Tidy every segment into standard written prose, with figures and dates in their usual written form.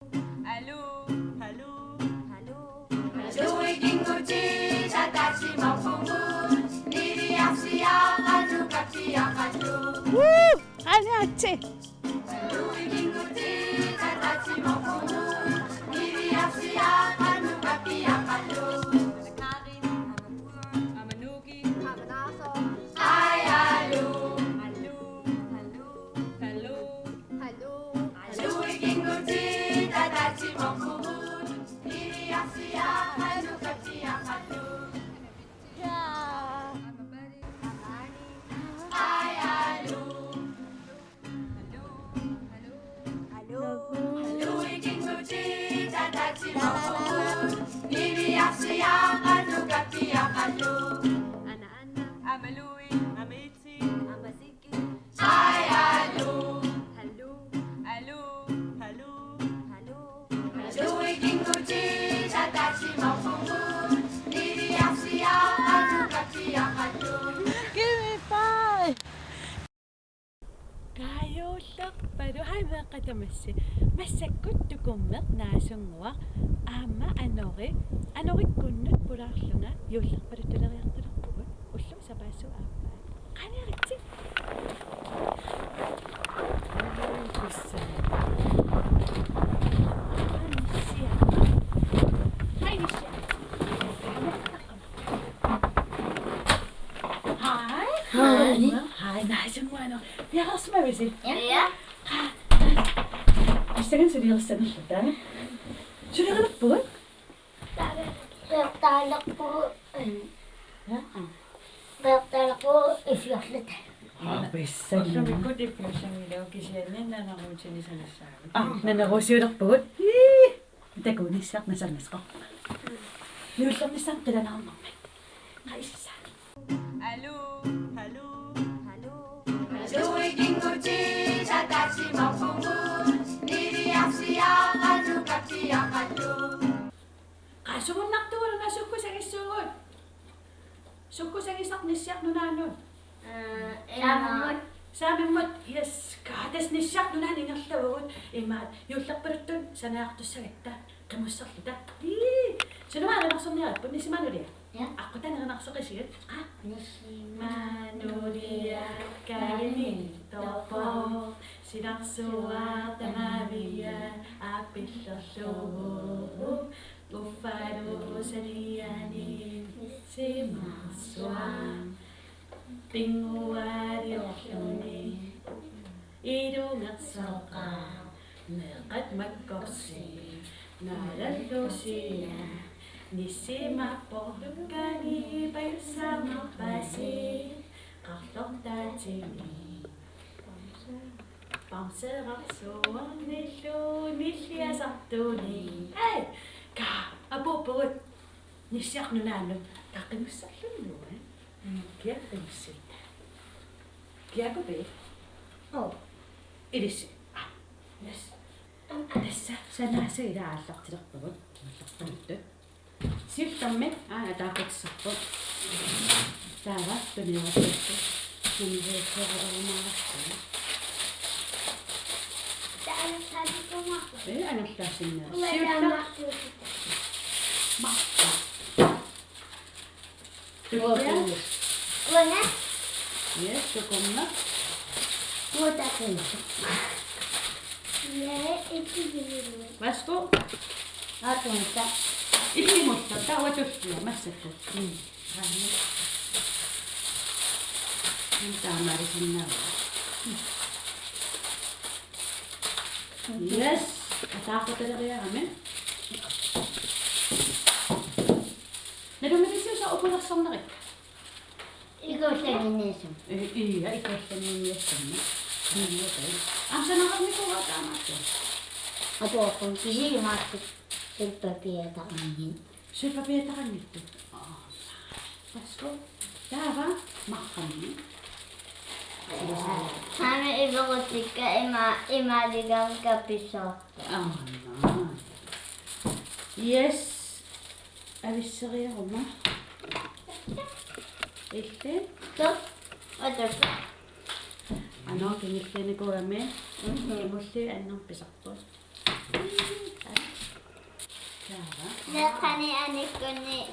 Allô, allô, allô. Allô ikinguchi satashi mafumu niri asiya kanu kakiya kanu. 아니 아치. Allô ikinguchi satashi mafumu niri asiya kanu kakiya kanu. Karin, Amapur, Amanuki, Amanaso. Hi allô. Allô, allô, allô, allô. Allô ikinguchi satashi mafumu niri asiya kanu kakiya kanu. 야. Amabari, Amani. Hi allô. Allô, allô, Allô ikinguchi satashi mafumu niri asiya kanu kakiya kanu. Ana, Amalui, Amitsi, Amasiki. Hi allô. Allô, allô, allô, allô. Allô ikinguchi satashi mafumu niri asiya kanu kakiya kanu. 기미빨. 가요석 바로 할머니가 마시 마사쿠뚜kummer naasungua aama anori kunnut pularlunga yuullerpalu tuleriartulerpugut ullu sapaasu aappa qaneritsi Hi, naasungua no piaqarsmavisi Ja. Istagan suliqersanulluta suliqerpugut Bertalaqu ifjuarluta. Ollumikku tippiussangiluu kisianninanaruutini sanissaagut. Nanaruusiulerpugut takuunissaq nasangasqo yuullernissaaq qilanarnermi qaissa Allô, allô, allô. Allô ikinguchi satashi mafumu niri asiya kanu kakiya kanu. qasugunnartuuluna sukkusagissuugut sukkusagisarnissiaq nunaanut saamimmut yes kaatasnissiaq nunaan ingerlavugut imaat yuullerpaluttun sanaartussagatta qimusserluta sunumaanernarsorniarippu nissimanulia aqutanerenarsoqisigut Manulia kalinittopo sinarsuartamavia appillerlugu uffaruusaniani simarsuam tinguariorluni irungersoqa meqat makkorsi nalallusia nissimapporlukkani payussamapasi qarlortaatini pamserarsuarnillu nilliasartuni hei ka apupugut nissiarnunaannut qaqimussarlullu kiaqqimussita kiakupi ilissi yes tässä sanaasa ilaallartilerpugut ullerpaluttut siullermik taaqitsarput taava tuniorassu namiseersorormaarassu anerlaasinna siullar marta tukkia yes tukumma vasku illimutta tauatullia massakku taamarisinnaava yes ataaqotaleriarame nalumitisiusa upulersarnerik Ikuullaginisum. iya ikuallaniiniassamma amsanaqarnikuuraa taamaattu Atuaqun kisimaaqut ilpapiataqangin. Suipapiataqannittu vasku taava maqqanni Ame ilugutikka imaligam kapissoorta. yes avisseriaruma ille Otoqa. anoo kingilliniku ame imulli annerpisarput Näkani anikoni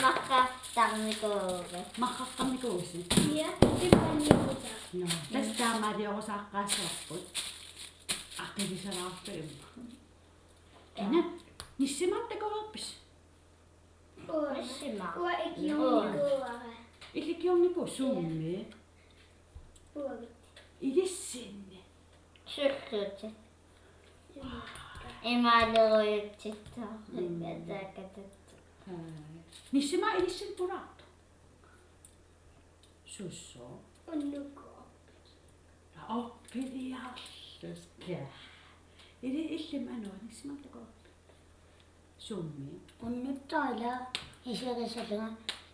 makkaftарникууга. Махартарникууси. Ja, tippanniuta. No, tästä mä tiedän osakkaasarput. Aktiivisalaarpeen. Enä? Missä mä otteko oppis? Missima. Ua ikionnikuare. Illikin on niinku summee. Uavit. Ides sinne. Syrkytse. Imaluitsit. Missä mä edes sen purattu? Susso. Onnuko. Oppili halluskää. Illi mä noin, missä mä otteko oppi? Summee. On nyt täällä isäkäsellä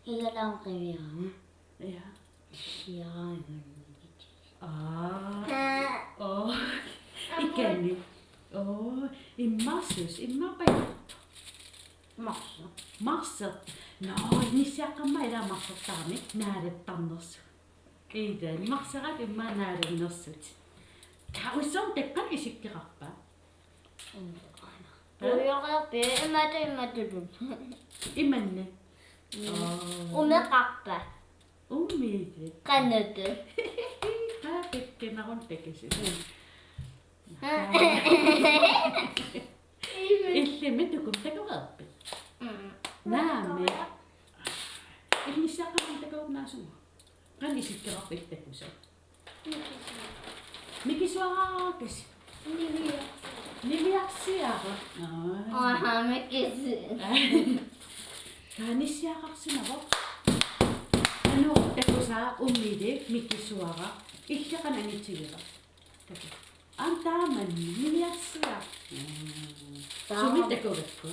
iällä on käviä. Ja. Ja. Oh. Ikäni. Oh. Immassus. Immapäivät. Massa. Massat. No, niissä meidän massattaani nääret tannossa. Ei tää. Massarat imma nääret nossut. Käy on tekkan isikkirappaa. Imenne. Umekappa. Ummite. Kannattu. Tää tekee mä on tekisi. Illi mittukum teko rappi. Näämme. Ihmisiä kannan teko nää sua. Kan isikkirappi tekusa. Miki sua haakesi? Nimiaksiaako? Aha, me kysyn. Kanisia kaksina vo. Ano tekusa ummide miki suara. Ihja kanan itsivira. Antaa mani nimiaksia. Sumi tekovetko?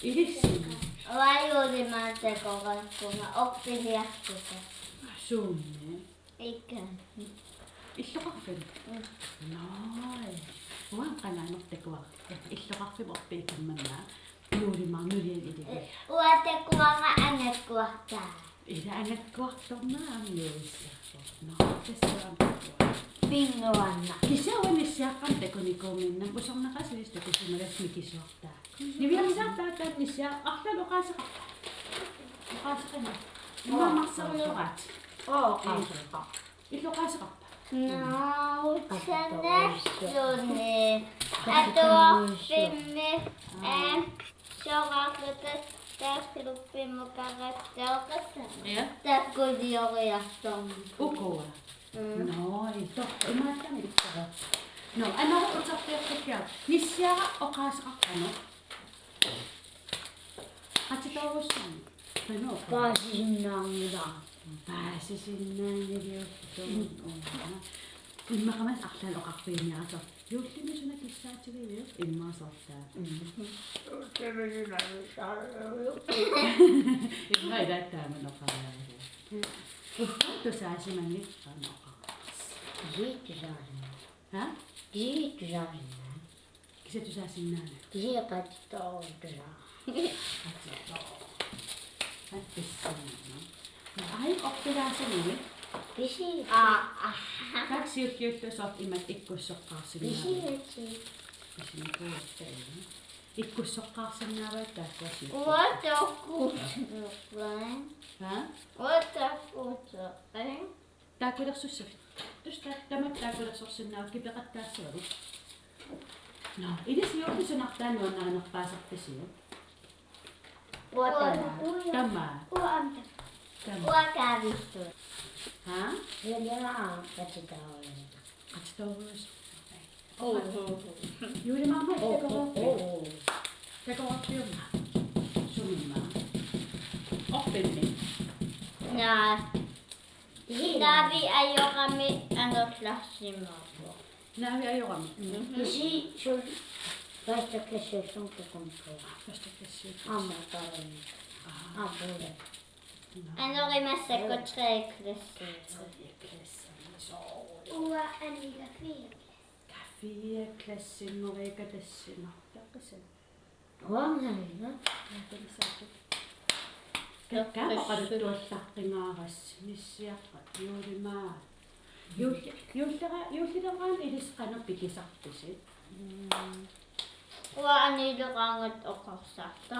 Idissina. Vai juurimaan tekovakkuna oppiliakkuta. Summe. Ikään. Illokaffi. Noin. Vaan kanan ottekoa. Illokaffi oppiikan mennä. Juurimaan nyrjen idille. Uotekuanga annekuahtaa. Ida angat kohtamaan myössä. No, tässä on tekoa. Pingoanna. Kisä on niissä kantekoni kominna, kun se on nakasillista, kun se on mikisuhtaa. Niin vielä saattaa tämän niissä ahtan okaisa. Okaisa kanna. Mä maksaa jokat. Okaisa. Itse okaisa kappa. No, se nästuni. Atuoppimme. Sorakuta tähtiluppimme karattelkassa. Ja? Tähkudioriaston. Ukoa. Noin, totta. Mä ajattelin mitään. No, anna otsaa tekijää. Niissä okaisa kappano. Katsi tauossaan. No, pääsisin näin edioon. Mä kamas ahlan okakpiin ja aso. Juhlimme sinä kissaat sille jo. Imma soittaa. Imma ei täyttää mun okakpiin. Tuossa esimerkiksi nyt on okakpiin. Jiittysaarina. Hä? Jiittysaarina. Kisä tysäsin näin. Jiikattoudra. Ai oppilaisen nimi. Pisi. Kaksi yhtiöitä saat imet ikkussokkaasi. Pisi. Pisin puhutteille. Ikkussokkaasi nää vetää käsi. Uotokuutsuplain. Hä? Uotokuutsuplain. Tää kuitenkin sussa. Tuosta tämä tää kuitenkin sussa nää kiperättää suoru. No, edes jokin nahtaa on aina pääsette siihen. Tämä. Uanta. Tämä. Uokavistu. Hä? Vielä katsotaan. Katsotaan ulos. Juuri mamma teko oppi. Teko oppi on sumimmaa. Oppimmin. Ja Davi ajokami angoklassimaa. Näin ei ole. Pisi sul vastakassa suntukuntua. Tästä käsi. Ammatalainen. Apulle. Anorimassa kotreiklassi. Ua aniga fiil. Kaffeeklassin eikä tässä. No, takaisin. Huomenna. Käy pakadut tuossa ringaaras. Missä jatkat juuri maa. Juhlitakaan edes kannan pikisaktiset. Uaaniluqaangut oqorsarta.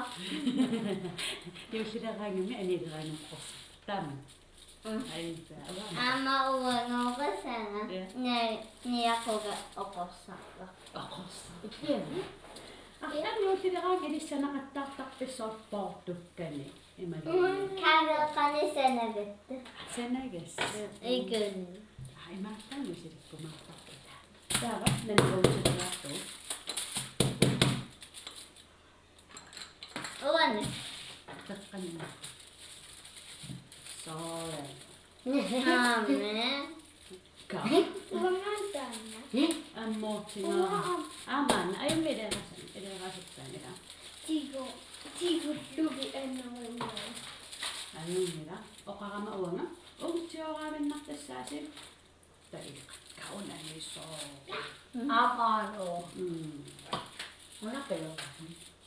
Yuusileqaangami anileqaanguqqorsaartaama. Aita awaa. Ama uangoqasana. Niaquga oqorsarta. Oqorsaarta. Aqlan yuusileqaangilissanaqattaartarpissoorpoortukkani imali. Kaaqeqani sanagatta. Sanagas. Ikun. Imaattaan yuusilikkumaartarpita. Taava nanuqusiteraartu. Uani. Taqqanna. Soora. Ame. Ka. Uangantana. Ammoortinaa. Aamaan ayummileerasutsaanila. Tigo lugi anawinna. Ayummila. Oqarama uanga. Ungtioraaminnartassaasi. Taiqa. Kaunalisoo. Apalo. Una pelota.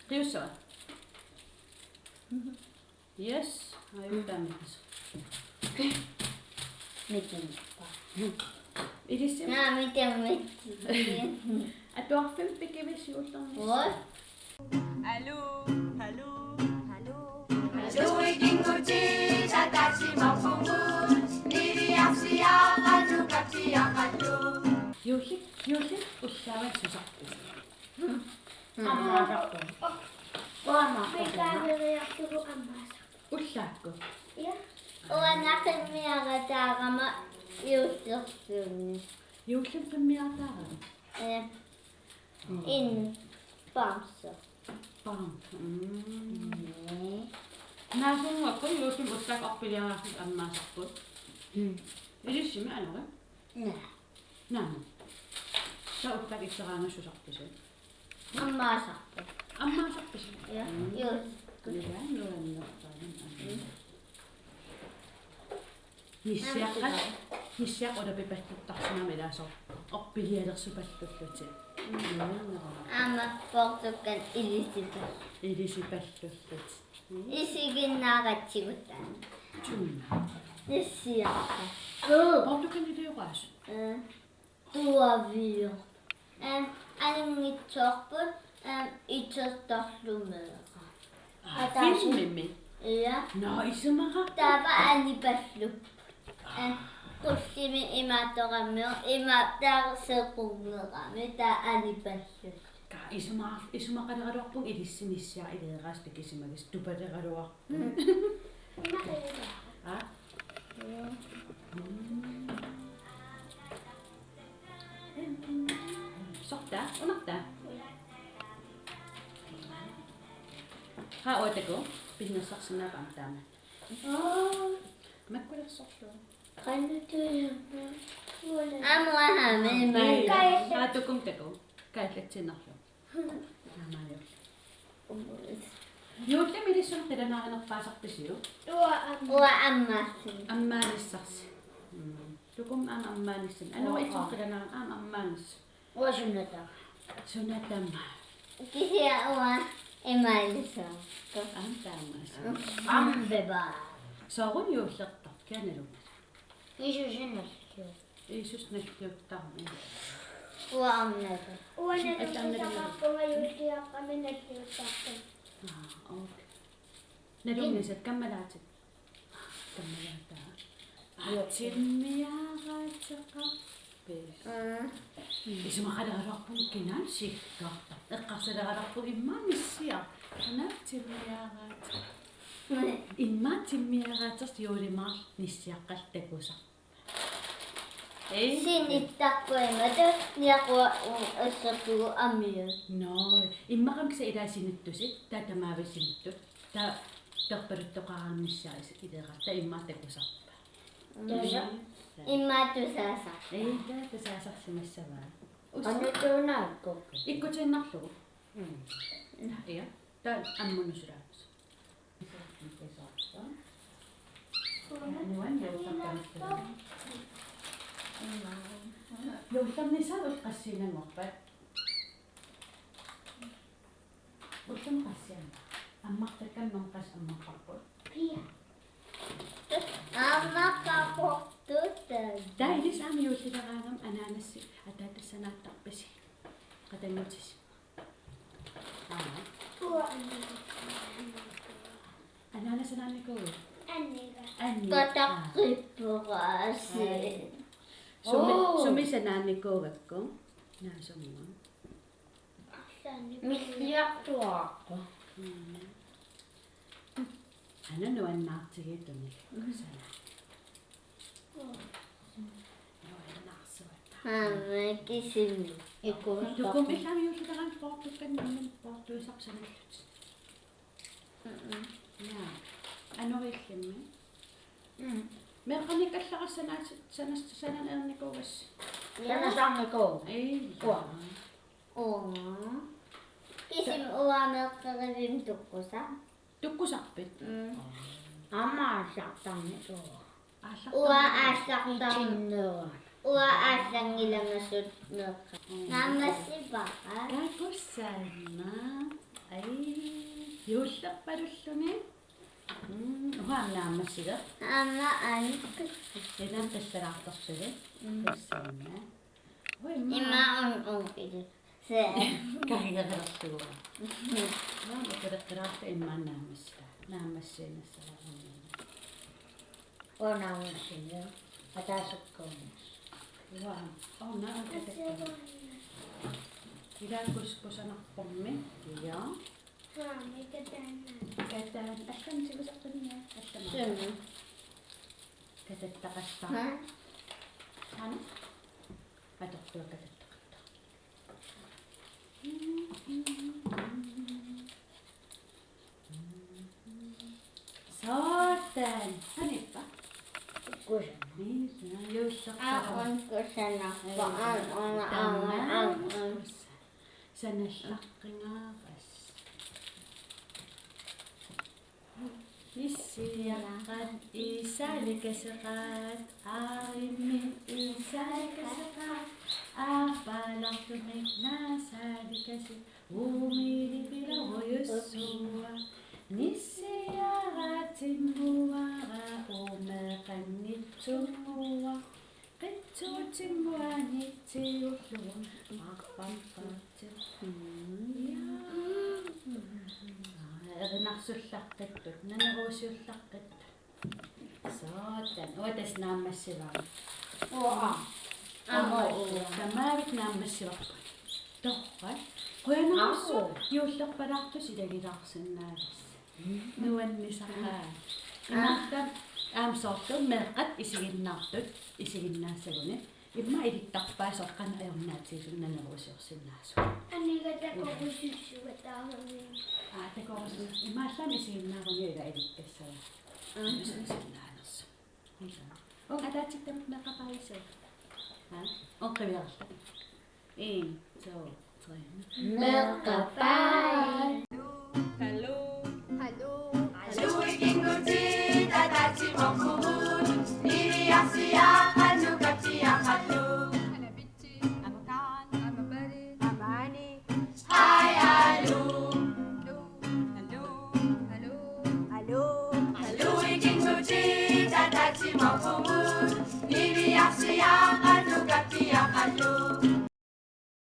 Tiusa. Yes, ayuttamis. Miten? Idis. Naa miten metti. Atuarfim pikivis juultamnis. What? Hallo, hallo, hallo. Joikinguchi satachi maupungut niriapsiaqallu kapsiaqallu. Yuusik ussaavat susaqtis. Ammaaqarpu. Kaaqeqaqtugu ammasa. Ussaakku. Ja. Uanaqimmiaqataaqama iussersuunni. Yuusik qimmiartaarami. In Bamse. Paam. Naasunnguakku yuusik ussaak orpiliaraartik ammaasarput. Idissimi anore. Naama. Sa ussaak isseraangassusarpisi. Ammasarpu. Ammaasarpisi. Ja. Just. Nissiaq ulapipalluttarsinami laasor orpilialersupallulluti. Amma portukkan ilisipa. Ilisipallullut. Isiginnaaqatsigutaan. Nissiaqa. Portukaliliuqaas. Tuavio. Alingitsorput itsertorlumeeqa. Filmimmi. Ja. No isumara. Tapa anipallup. Qussimi imaattoqammio imaattarsequngeqami ta anipallut. Ka isumaqaleqaluarpung ilissimissua ileeqaas tikisimagas tupaleqaluarpung. Ha? Sorta, unarta. Ha ootako pinnassarsinnaapa taama. Makkulersorlu. Qannutuйamma. Amuahame imalla. Haatukum tako. Kaillatsinnarlu. Naamayo. Yuulla milissun qilanaaqanerpaasarpisiu. Ua ammaassin. Ammaanissarsi. Tukum ammaannissin. Anuitsun qilanaaqa ammaanis. Uasunnata. Sunatamma. Kisia ua imallisa. Taamas. Ambeba. Soorun yuullertar kianalu. Isusinnassu. Iisus nalliuttarmi. Ua amnata. Uanatuqisaqarpunga yuuliaqqaminnalliuttaarta. Okay. Nalunnisat kammalaatit. Kammalaataa. Timmiaqaatseqarpis. Isumaqaleqaluarpun kinansikkarta. Eqqarsileqaluarpun immaamissiaq. Anaatimmiaqaat. Immaattimmiaqaatas yuulimaar nissiaqqaltakusa. Sinittaqquimatu niaqua ussertugu ammiu. No, immaqamkisa ilaasinittusit tatamaavisinittu. Ta terpaluttoqarammissaais ileeqarta immaatakusarpa. Tusa. Immaatusaasa. Ei taasarsimassavaa. Qannutuunaakku. Ikkutinnarlugu. Ia, ta ammunusulaas. Juuttamnisarut qassinanngorpat. Uttam qassian. Ammartakkamman qas ammarparput. Pia. Ammaqqaportutan. Tailis am yuusileqaagam anaanassi ataatassanaattарписи. Qatangutis. Ano na sa nanay ko? Anika. Anika. Tatakip po kasi. Sumi sa nanay ko ko. Nasa mo. Misyak to ako. Ano naman naksige ito ni? Sana. Nawan naksuot. May kisimi. Ikaw Ito kung may sabi yung sinakan pokto ka naman pokto sa kasama. Yeah. Ano kayo kami? Meron ka ni kasya ka sana na ni ko was. Sana sa ko. Ay, Oo. Kisim uwamal ka rin ko sa. Tuk ko sakpit. Ama, saktan ito. Asak Uwaasak daw. Chindo. Uwaasak nila masud na ka. Namasiba ka. Ako sana. Ay, yusak pa rin ni. Wala naman sila. Amaan. Ilan tasarakas sila. Sana. Uy, Imaon ito. Sa. Kaya rasto. Magkarato iman naman sila. Naman sila sa O naman sila. Patasok ko. wow. Oh, na ang katek. Ilan ko sa nakpome. Iya. May katana. Kata, asan siguro sa kanya. Asan mo. Sino? Katek takas pa. Ha? Ano? Atok ko katek takas. Sotan. Ano pa? Ko siya. Yusak Aon ko sa nakpaan. Aon. Sa nasak nga kas. Isiyakan, isali kasakat, arimin, isali kasakat, apalak tumik na sali kasi, umilipila o yusuwa, nisiyakat timuara, umakanit tumuwa, kito timuwa, nitiyusuwa, akampatit, naksullakkat to. Nanarossullakkat. Sotan. Otas naamassiva. Oo. Amo. Samarit naamassiva. Tokka. Kuya nakasso. Yullak parakto sila giraksan naris. Nuwan ni saka. Imakta. Sorto. Merkat isigin naktot. Isigin nasa gune. Ima idiktak pa sa kan ayaw natin yung nanarossusin naso. Anigata ko ususuwat ako niya. Ate ko kasi, imasya may sige na ako niya i-edit ka sa sinanos. O, katachik na nakapayos eh. Ha? O, kaya ka. So, Magkapay. Hello. Hello. Aluiging guti, tatachi mong kumut, iriyak siya.